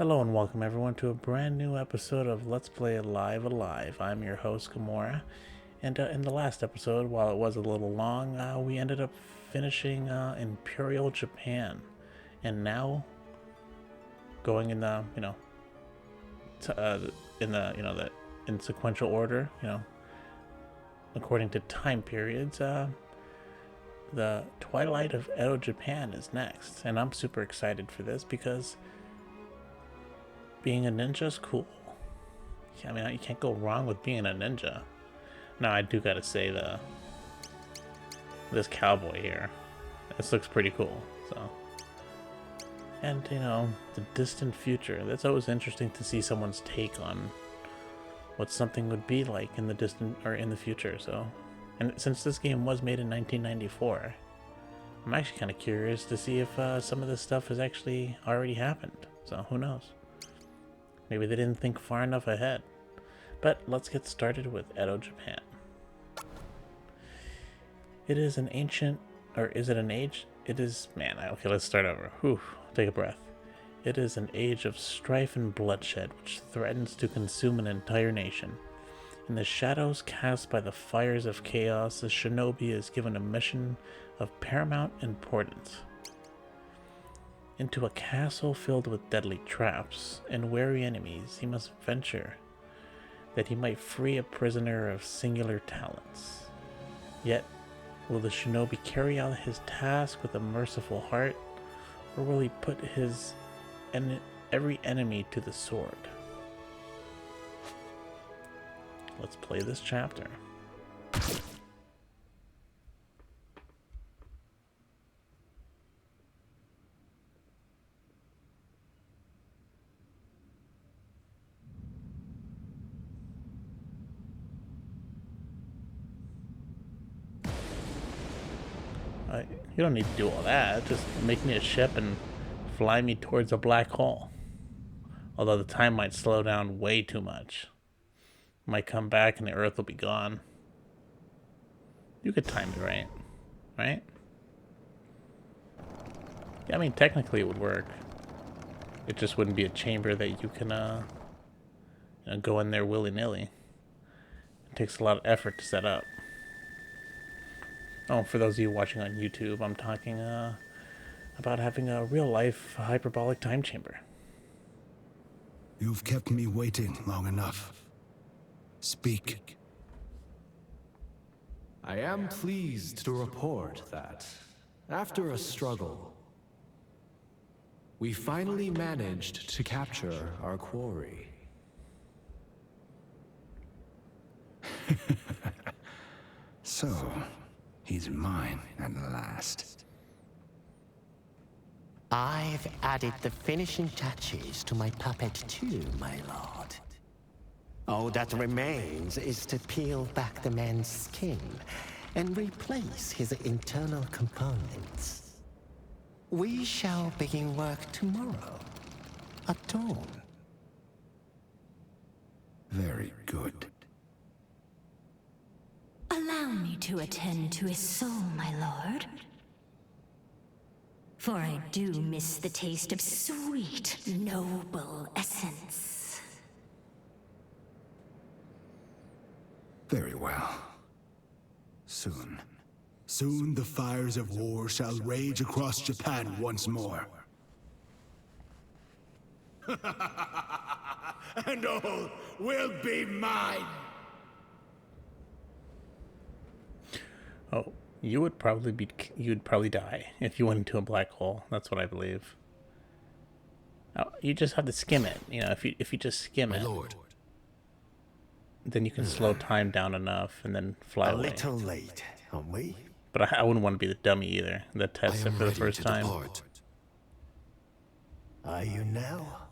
Hello and welcome everyone to a brand new episode of Let's Play Alive Alive. I'm your host Gamora, and in the last episode, while it was a little long, we ended up finishing Imperial Japan, and now going in the in sequential order, according to time periods. The Twilight of Edo Japan is next, and I'm super excited for this because being a ninja is cool. I mean, you can't go wrong with being a ninja. Now, I do gotta say this cowboy here, this looks pretty cool. So, and the distant future. That's always interesting to see someone's take on what something would be like in the distant or in the future. So, and since this game was made in 1994, I'm actually kind of curious to see if some of this stuff has actually already happened. So who knows? Maybe they didn't think far enough ahead. But let's get started with Edo, Japan. It is an ancient, or is it an age? It is, man, okay, let's start over. Whew, take a breath. It is an age of strife and bloodshed which threatens to consume an entire nation. In the shadows cast by the fires of chaos, the shinobi is given a mission of paramount importance. Into a castle filled with deadly traps and wary enemies he must venture, that he might free a prisoner of singular talents. Yet, will the shinobi carry out his task with a merciful heart, or will he put every enemy to the sword? Let's play this chapter. You don't need to do all that. Just make me a ship and fly me towards a black hole. Although the time might slow down way too much. Might come back and the Earth will be gone. You could time it right. Right? Yeah, I mean, technically it would work. It just wouldn't be a chamber that you can go in there willy-nilly. It takes a lot of effort to set up. Oh, for those of you watching on YouTube, I'm talking about having a real-life hyperbolic time chamber. You've kept me waiting long enough. Speak. I am pleased to report that, after a struggle, we finally managed to capture our quarry. So, he's mine at last. I've added the finishing touches to my puppet too, my lord. All that remains is to peel back the man's skin and replace his internal components. We shall begin work tomorrow, at dawn. Very good. Allow me to attend to his soul, my lord. For I do miss the taste of sweet, noble essence. Very well. Soon the fires of war shall rage across Japan once more. And all will be mine! Oh, you'd probably die if you went into a black hole. That's what I believe. Oh, you just have to skim it. If you just skim it, Lord. then you can slow time down enough and then fly away. A little late, aren't we? But I wouldn't want to be the dummy either that tests it for the first time. Are you now?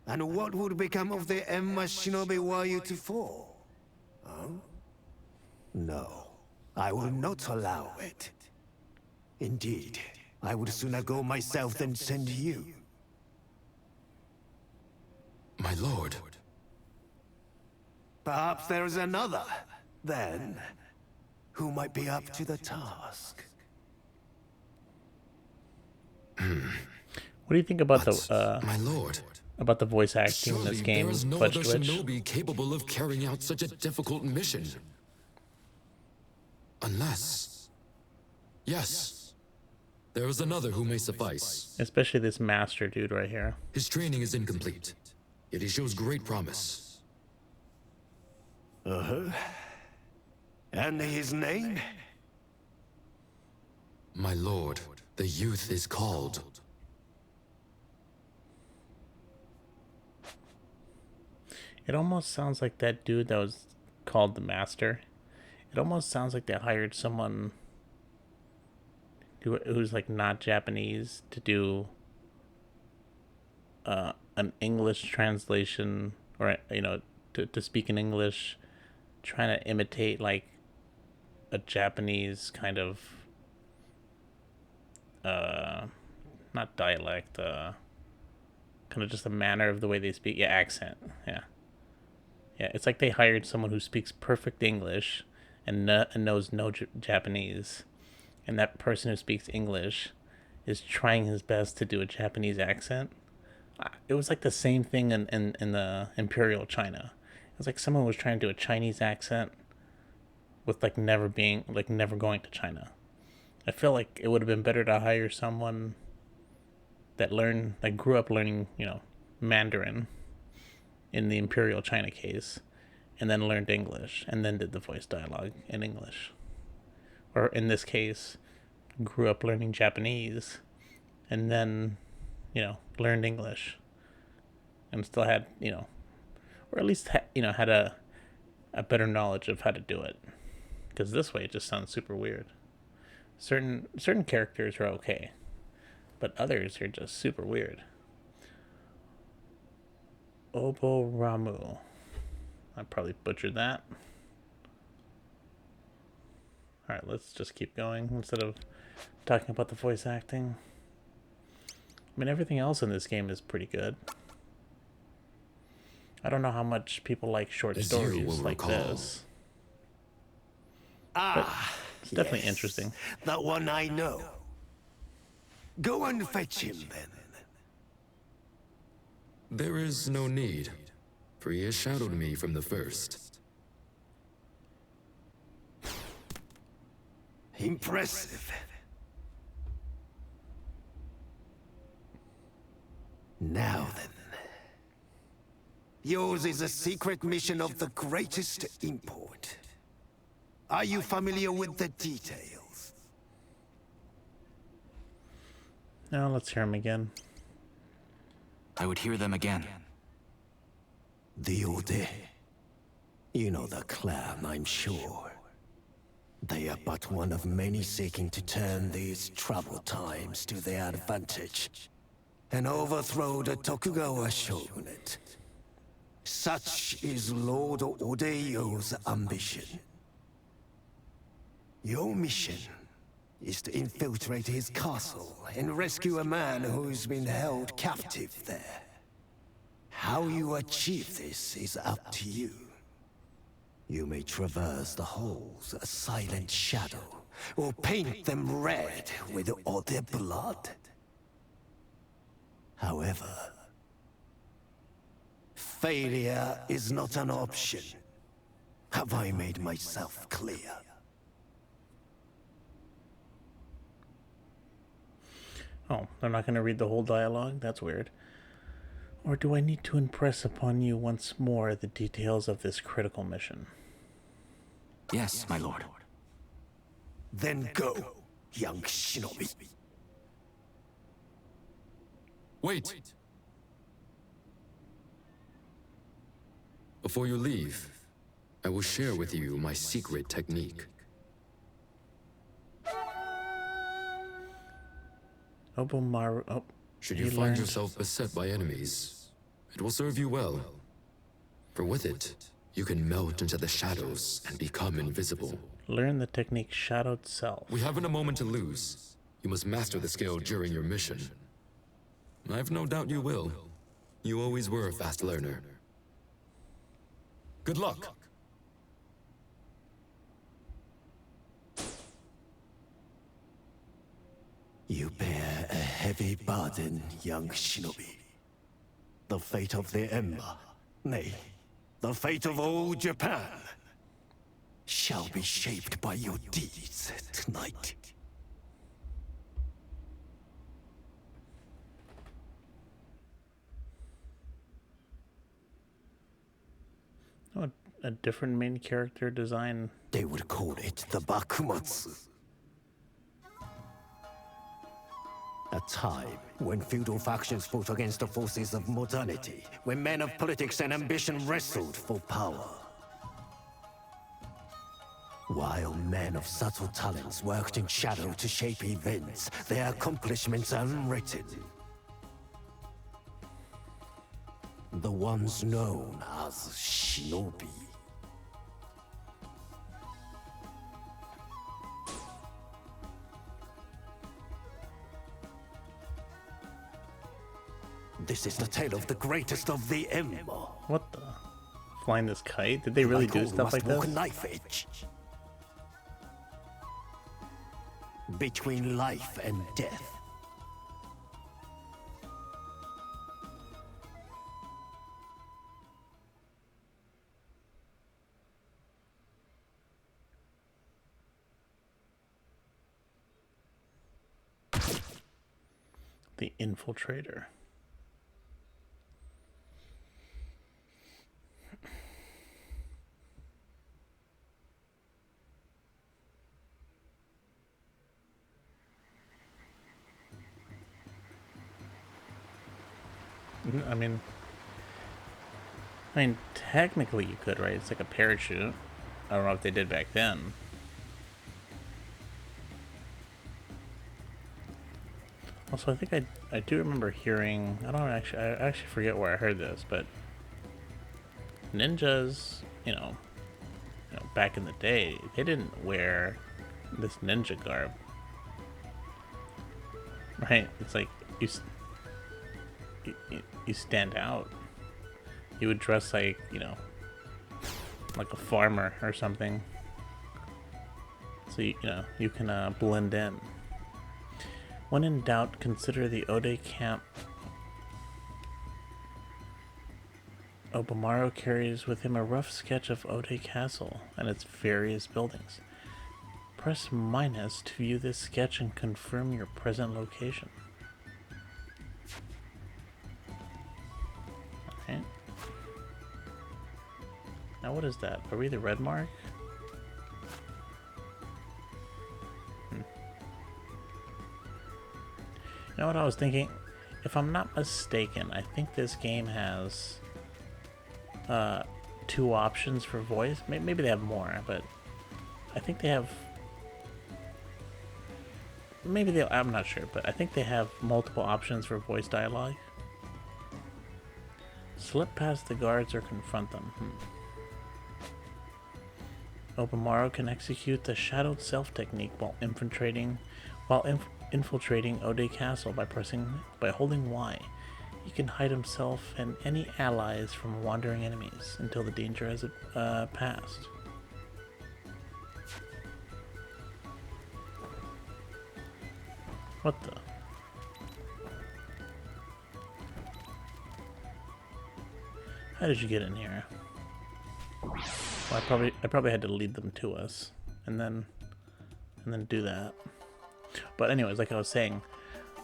And what would become of the Emma Shinobi were you to fall? Huh? No. I will not allow it. Indeed, I would sooner go myself than send you. My lord. Perhaps there is another, then, who might be up to the task. What do you think about But, my lord. about the voice acting in Surely this game, there is no Fudge other Twitch. shinobi capable of carrying out such a difficult mission. Unless... Yes. There is another who may suffice. Especially this master dude right here. His training is incomplete, yet he shows great promise. Uh-huh. And his name? My lord, the youth is called. It almost sounds like that dude that was called the Master. It almost sounds like they hired someone who's like not Japanese to do an English translation, or to speak in English, trying to imitate like a Japanese kind of not dialect, kind of just a manner of the way they speak. Yeah, accent. Yeah, it's like they hired someone who speaks perfect English and knows no Japanese, and that person who speaks English is trying his best to do a Japanese accent. It was like the same thing in the Imperial China. It was like someone was trying to do a Chinese accent with never going to China. I feel like it would have been better to hire someone that grew up learning, Mandarin in the Imperial China case, and then learned English, and then did the voice dialogue in English. Or in this case, grew up learning Japanese, and then, learned English, and still had, or at least, had a better knowledge of how to do it. Because this way it just sounds super weird. Certain characters are okay, but others are just super weird. Oboramu. I probably butchered that. Alright, let's just keep going instead of talking about the voice acting. I mean, everything else in this game is pretty good. I don't know how much people like short stories like this. But it's definitely interesting. That one I know. Go and fetch him then. There is no need, for he has shadowed me from the first. Impressive. Now then. Yours is a secret mission of the greatest import. Are you familiar with the details? Now let's hear him again. I would hear them again. The Odysee. You know the clan, I'm sure. They are but one of many seeking to turn these troubled times to their advantage and overthrow the Tokugawa shogunate. Such is Lord Odeyo's ambition. Your mission is to infiltrate his castle and rescue a man who's been held captive there. How you achieve this is up to you. You may traverse the halls a silent shadow, or paint them red with other blood. However, failure is not an option. Have I made myself clear? Oh, they're not going to read the whole dialogue? That's weird. Or do I need to impress upon you once more the details of this critical mission? Yes, my lord. Then go, young shinobi. Wait! Before you leave, I will share with you my secret technique. Obomaru. Oh, Should you find yourself beset by enemies, it will serve you well. For with it, you can melt into the shadows and become invisible. Learn the technique Shadowed Self. We haven't a moment to lose. You must master the skill during your mission. I've no doubt you will. You always were a fast learner. Good luck! You bear a heavy burden, young shinobi. The fate of the Ember, nay, the fate of all Japan, shall be shaped by your deeds tonight. Oh, a different main character design. They would call it the Bakumatsu. A time when feudal factions fought against the forces of modernity, when men of politics and ambition wrestled for power. While men of subtle talents worked in shadow to shape events, their accomplishments unwritten. The ones known as shinobi. This is the tale of the greatest of the Ember. What the? Flying this kite? Did they really do stuff like walk this? a knife edge between life and death. The Infiltrator. I mean, technically you could, right? It's like a parachute. I don't know if they did back then. Also, I think I do remember hearing. I actually forget where I heard this, but ninjas, back in the day, they didn't wear this ninja garb, right? It's like you stand out. You would dress like, like a farmer or something. So you can blend in. When in doubt, consider the Ode camp. Obamaru carries with him a rough sketch of Ode Castle and its various buildings. Press minus to view this sketch and confirm your present location. Alright. Now what is that? Are we the red mark? You know what I was thinking? If I'm not mistaken, I think this game has 2 options for voice. Maybe they have more, but I think they have... I'm not sure, but I think they have multiple options for voice dialogue. Slip past the guards or confront them. Obamaru can execute the shadowed self technique while infiltrating Ode Castle by holding Y. He can hide himself and any allies from wandering enemies until the danger has passed. What the? How did you get in here? Well, I probably had to lead them to us, and then do that. But anyways, like I was saying,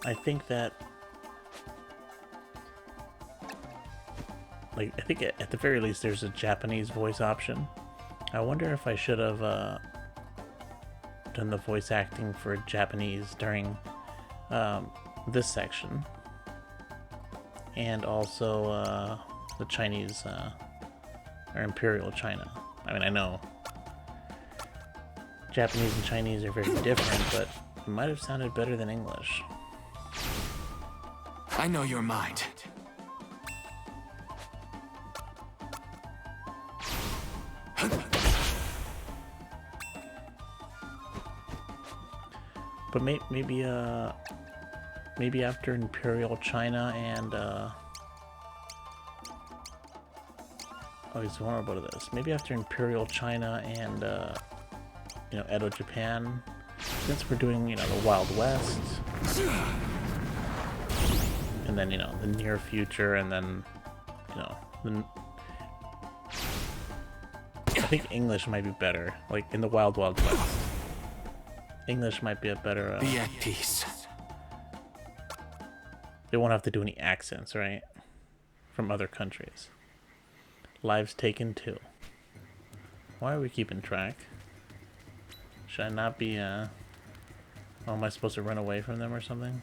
I think that, I think at the very least there's a Japanese voice option. I wonder if I should have done the voice acting for Japanese during this section, and also the Chinese or Imperial China. I mean, I know Japanese and Chinese are very different, but it might have sounded better than English. I know your mind. But maybe after Imperial China and so more about this. Maybe after Imperial China and Edo Japan, since we're doing the Wild West, and then the near future, and then you know, I think English might be better. Like in the Wild Wild West, English might be a better. Be at peace. They won't have to do any accents, right? From other countries. Lives taken too. Why are we keeping track? Should I not be? Oh, am I supposed to run away from them or something?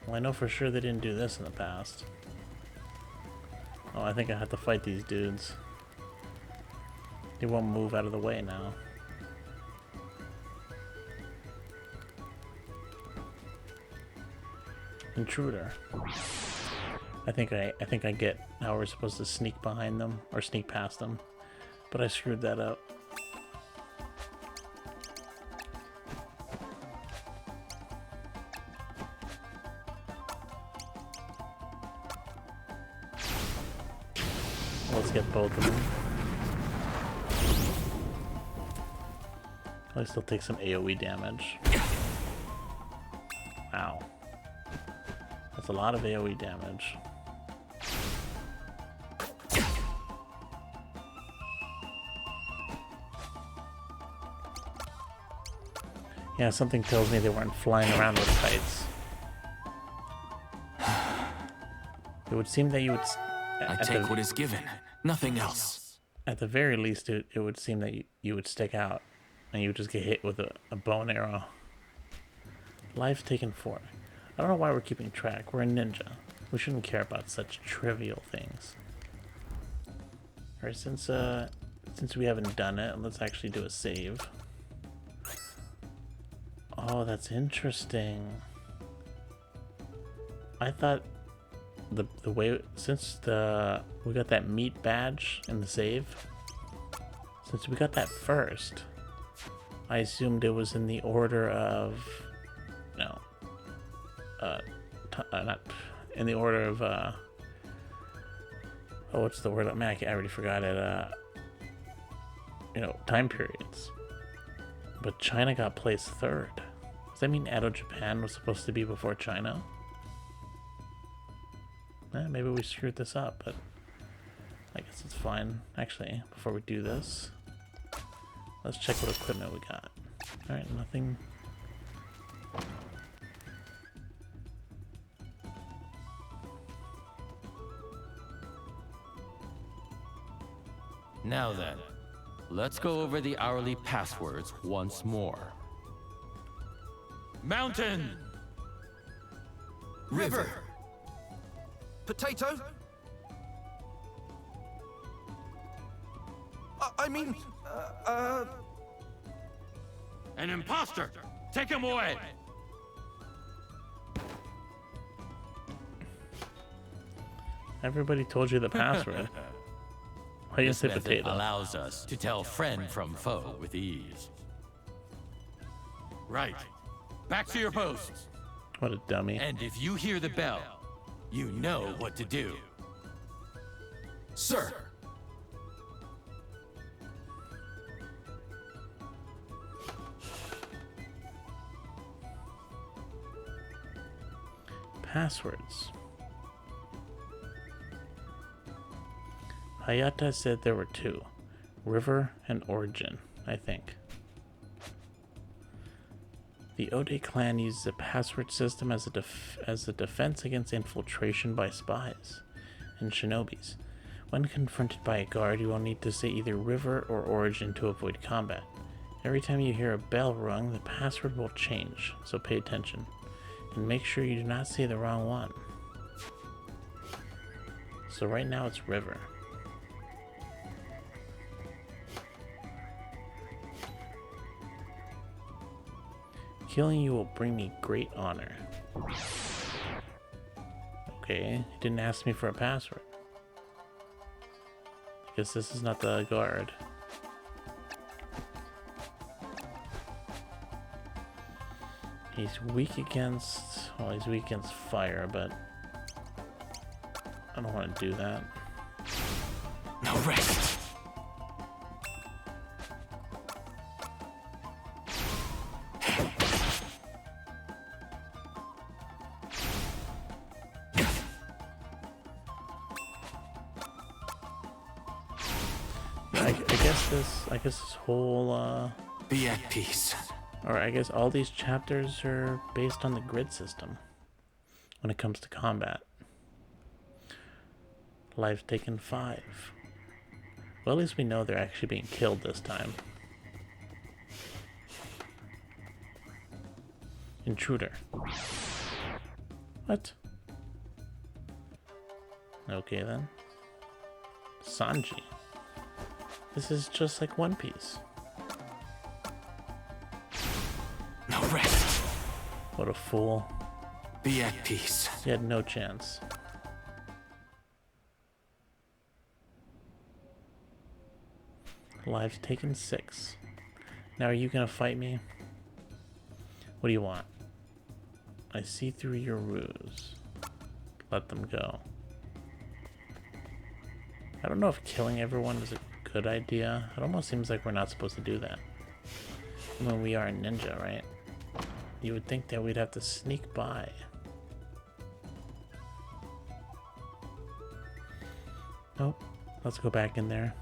Well, I know for sure they didn't do this in the past. Oh, I think I have to fight these dudes. They won't move out of the way now. Intruder. I think I get how we're supposed to sneak behind them or sneak past them, but I screwed that up. Let's get both of them. At least they'll take some AoE damage. Wow. That's a lot of AoE damage. Yeah, something tells me they weren't flying around with kites. It would seem that you would... I take what is given, nothing else. At the very least, it would seem that you would stick out and you would just get hit with a bow and arrow. Lives taken 4. I don't know why we're keeping track. We're a ninja. We shouldn't care about such trivial things. Alright, since we haven't done it, let's actually do a save. Oh, that's interesting. I thought the way, since we got that meat badge in the save, since we got that first, I assumed it was in the order of, no, not in the order of, oh, what's the word? Man, I already forgot it. You know, time periods. But China got placed 3rd. Does that mean Edo Japan was supposed to be before China? Maybe we screwed this up, but I guess it's fine. Actually, before we do this, let's check what equipment we got. Alright, nothing. Now then, let's go over the hourly passwords once more. Mountain! River! Potato? I mean, An imposter! Take him away! Everybody told you the password. Why do you This say method potato? allows us to tell friend from foe with ease. Right. Back to your posts. What a dummy. And if you hear the bell, you know what to do. sir. Passwords. Hayata said there were 2. River and Origin, I think. The Ode clan uses a password system as a defense against infiltration by spies and shinobis. When confronted by a guard, you will need to say either River or Origin to avoid combat. Every time you hear a bell rung, the password will change, so pay attention. And make sure you do not say the wrong one. So right now it's River. Killing you will bring me great honor. Okay, he didn't ask me for a password. I guess this is not the guard. He's weak against, well, he's weak against fire, but I don't want to do that. No rest. I guess this whole Be at peace. or I guess all these chapters are based on the grid system when it comes to combat. Lives taken 5. Well, at least we know they're actually being killed this time. Intruder. What? Okay then. Sanji. This is just like One Piece. No rest. What a fool. Be at peace. He had no chance. Lives taken 6. Now are you gonna fight me? What do you want? I see through your ruse. Let them go. I don't know if killing everyone is a good idea. It almost seems like we're not supposed to do that. I mean, we are a ninja, right? You would think that we'd have to sneak by. Nope. Let's go back in there.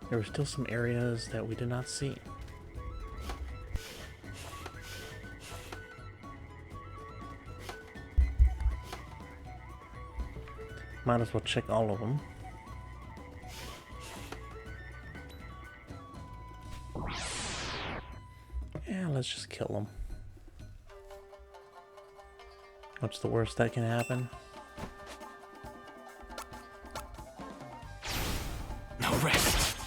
There were still some areas that we did not see. Might as well check all of them. Yeah, let's just kill them. What's the worst that can happen? No rest.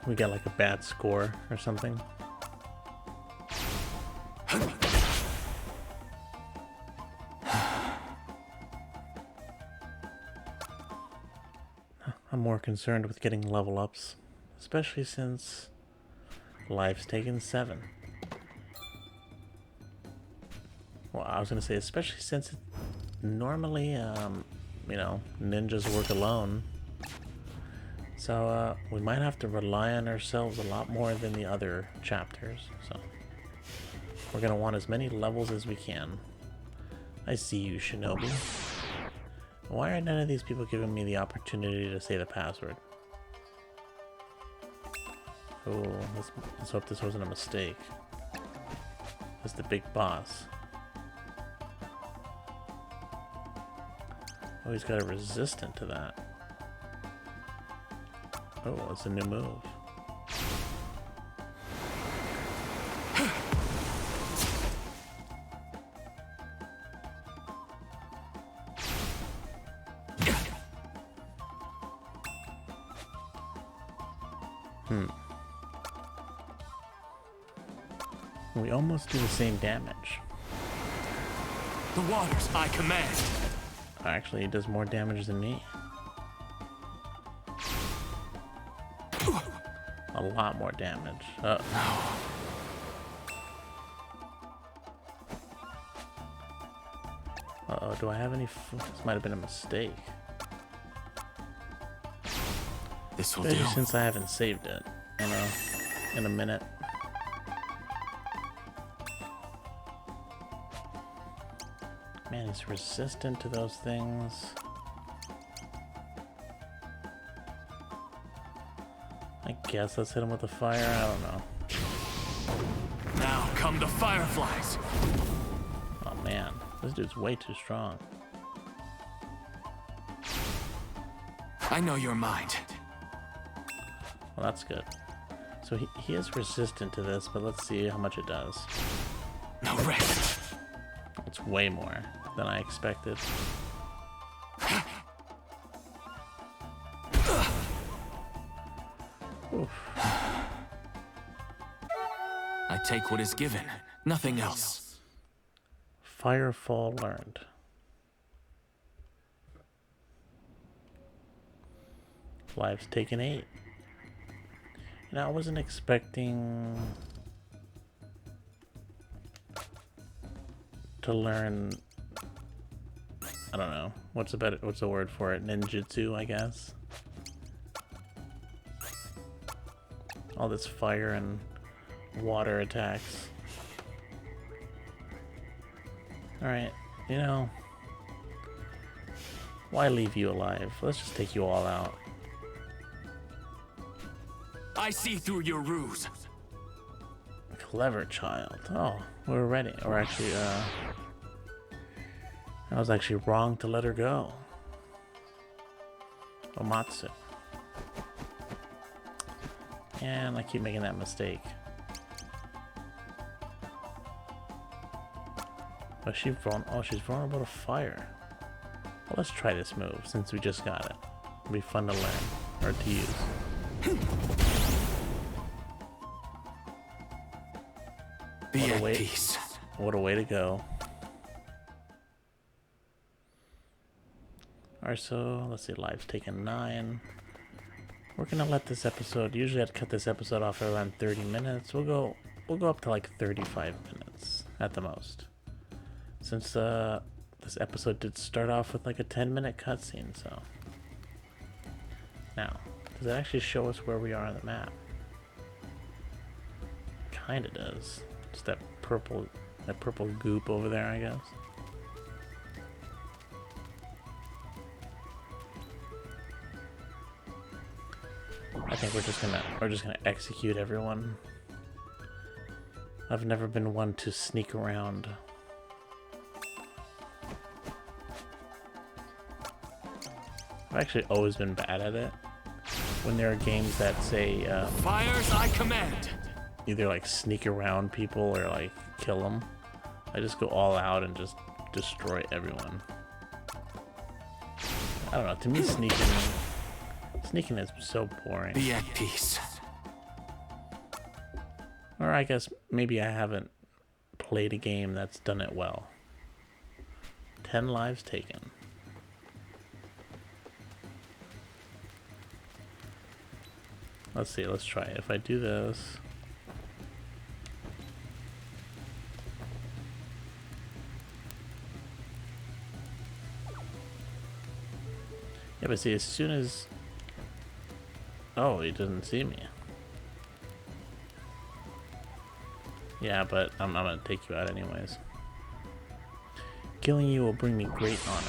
We got like a bad score or something. I'm more concerned with getting level ups, especially since life's taken 7. Well, I was gonna say, especially since normally, you know, ninjas work alone. So, we might have to rely on ourselves a lot more than the other chapters, so we're gonna want as many levels as we can. I see you, Shinobi. Why are none of these people giving me the opportunity to say the password? Oh, let's hope this wasn't a mistake. That's the big boss. Oh, he's got a resistant to that. Oh, it's a new move. We almost do the same damage. The waters I command. Actually, he does more damage than me. A lot more damage. Uh-oh, do I have any... This might have been a mistake. This will do. Especially since I haven't saved it, you know, in a minute. Man, he's resistant to those things. I guess let's hit him with the fire. I don't know. Now come the fireflies. Oh man, this dude's way too strong. I know your mind. Well, that's good. So he is resistant to this, but let's see how much it does. No rest. It's way more than I expected. Oof. I take what is given, nothing else. Firefall learned. Lives taken 8. Now I wasn't expecting to learn, I don't know, what's the word for it? Ninjutsu, I guess. All this fire and water attacks. Alright, you know, Why leave you alive? Let's just take you all out. I see through your ruse. Clever child. Oh, we're ready. Or actually, I was actually wrong to let her go. Omatsu. And I keep making that mistake. But she's vulnerable to fire. Well, let's try this move since we just got it. It'll be fun to learn or to use. Be at peace. What a way to go. Alright, so let's see, live's taken 9. We're gonna let this episode, usually I'd cut this episode off at around 30 minutes. We'll go up to like 35 minutes at the most. Since this episode did start off with like a 10-minute cutscene, so. Now, does it actually show us where we are on the map? Kinda does. Just that purple goop over there, I guess. I think we're just gonna execute everyone. I've never been one to sneak around. I've actually always been bad at it. When there are games that say Fires I command. either like sneak around people or like kill them, I just go all out and just destroy everyone. I don't know. To me, sneaking is so boring. Be at peace. Or I guess maybe I haven't played a game that's done it well. 10 lives taken. Let's see, let's try it. If I do this... Yeah, but see, as soon as... Oh, he doesn't see me. Yeah, but I'm gonna take you out anyways. Killing you will bring me great honor.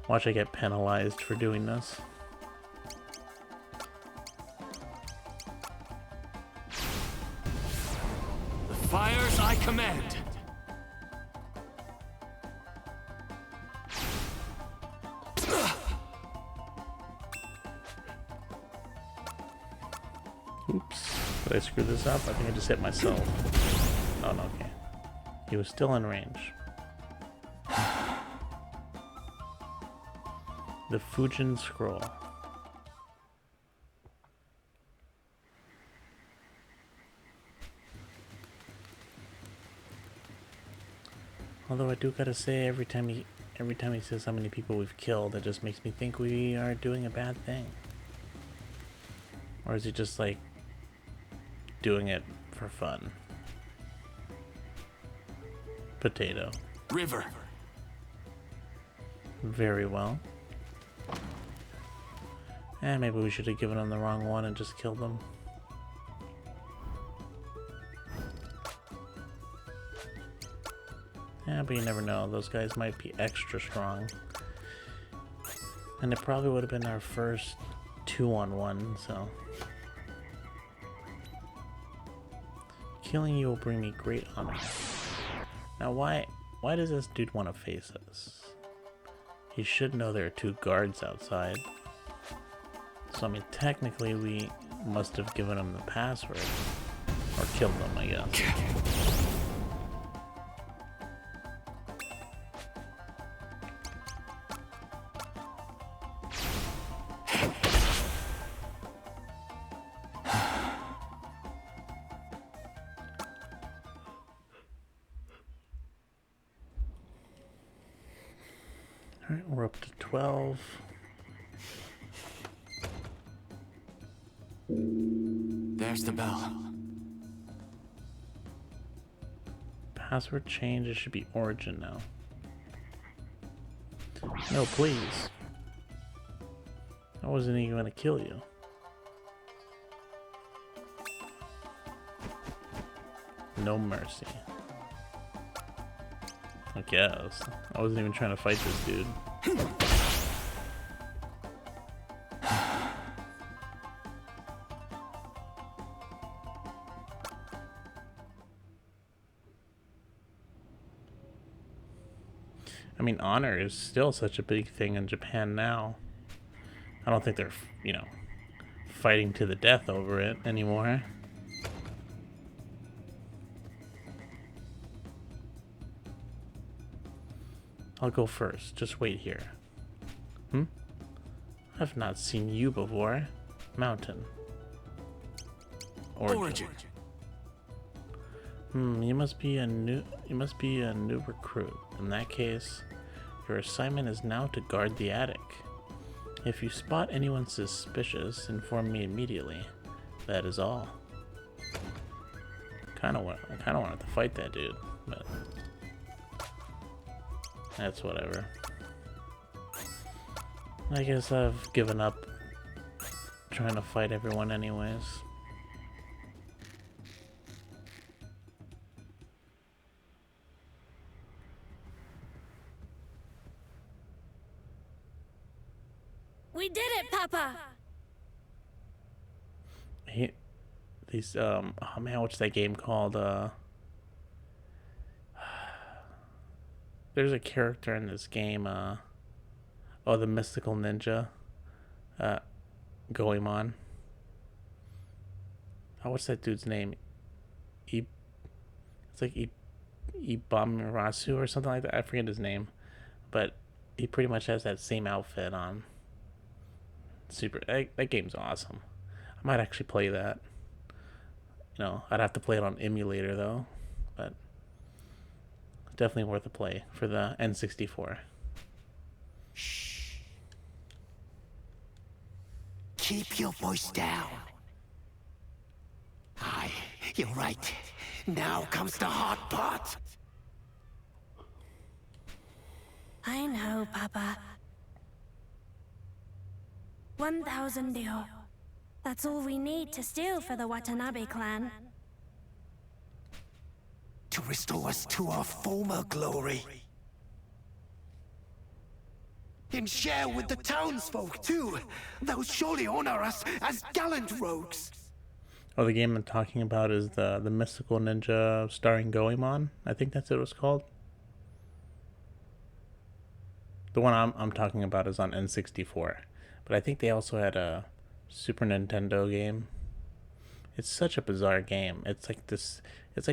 Watch I get penalized for doing this. The fires I command. Oops. Did I screw this up? I think I just hit myself. Oh, no, okay. He was still in range. The Fujin Scroll. Although I do gotta say, every time he says how many people we've killed, it just makes me think we are doing a bad thing. Or is he just like doing it for fun? Potato. River. Very well. And maybe we should have given him the wrong one and just killed him. Yeah, but you never know. Those guys might be extra strong. And it probably would have been our first 2-on-1, so... Killing you will bring me great honor. Now why does this dude want to face us? He should know there are 2 guards outside. So I mean, technically we must have given him the password. Or killed him, I guess. Alright, we're up to 12. There's the bell. Password change, it should be origin now. No, please. I wasn't even gonna kill you. No mercy. I guess. I wasn't even trying to fight this dude. I mean, honor is still such a big thing in Japan now. I don't think they're, you know, fighting to the death over it anymore. I'll go first. Just wait here. I've not seen you before. Mountain. Origin. You must be a new recruit. In that case, your assignment is now to guard the attic. If you spot anyone suspicious, inform me immediately. That is all. I kind of wanted to fight that dude, but that's whatever. I guess I've given up trying to fight everyone anyways. We did it, Papa! Oh man, what's that game called? There's a character in this game, oh, the mystical ninja, Goemon. Oh, what's that dude's name? It's like Ibamirasu or something like that. I forget his name, but he pretty much has that same outfit on. That game's awesome. I might actually play that. You know, I'd have to play it on emulator though, but definitely worth a play for the N64. Shh. Keep your voice down. Aye, you're right. Now comes the hard part. I know, Papa. 1,000 ryo. That's all we need to steal for the Watanabe clan. To restore us to our former glory. And share with the townsfolk, too. They'll surely honor us as gallant rogues. Oh, the game I'm talking about is the Mystical Ninja starring Goemon. I think that's what it was called. The one I'm talking about is on N64. But I think they also had a Super Nintendo game. It's such a bizarre game. It's like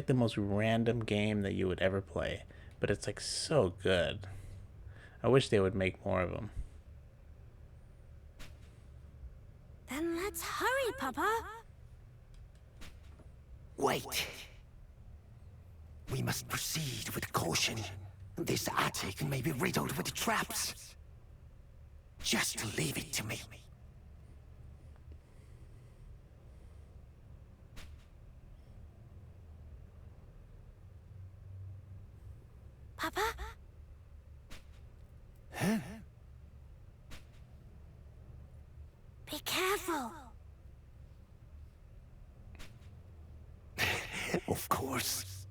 the most random game that you would ever play. But it's like so good. I wish they would make more of them. Then let's hurry, Papa. Wait. We must proceed with caution. This attic may be riddled with traps. Just leave it to me. Papa? Huh? Be careful. Of course.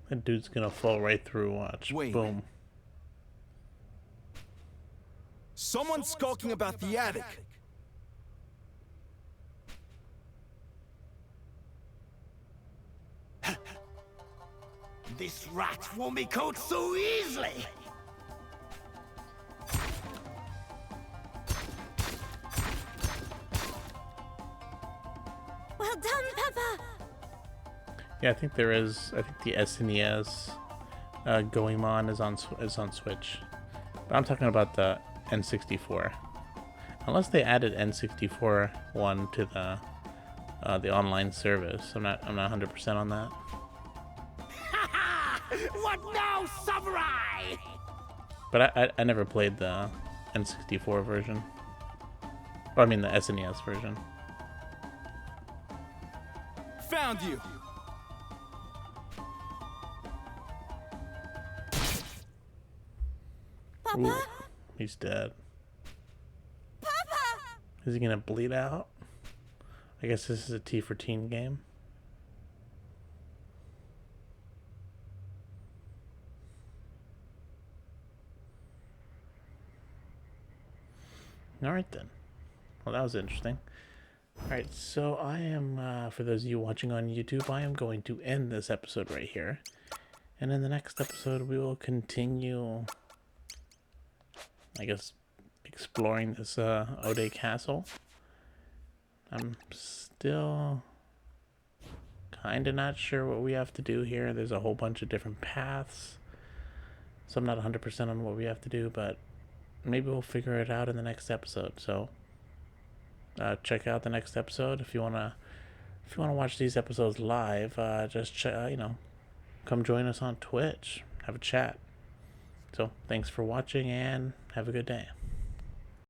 That dude's gonna fall right through, watch. Wait. Boom. Someone's skulking about the attic. This rat won't be caught so easily! Well done, Papa! Yeah, I think there is. I think the SNES Goemon is on Switch, but I'm talking about the N64. Unless they added N64 one to the online service, I'm not 100% on that. What now, samurai? But I never played the N64 version. Or I mean the SNES version. Found you. Papa? Ooh, he's dead. Papa! Is he gonna bleed out? I guess this is a T for teen game. Alright then. Well, that was interesting. Alright, so I am, for those of you watching on YouTube, I am going to end this episode right here. And in the next episode, we will continue, I guess, exploring this Ode Castle. I'm still kind of not sure what we have to do here. There's a whole bunch of different paths. So I'm not 100% on what we have to do, but maybe we'll figure it out in the next episode. So check out the next episode if you wanna watch these episodes live. Just come join us on Twitch, have a chat. So thanks for watching and have a good day.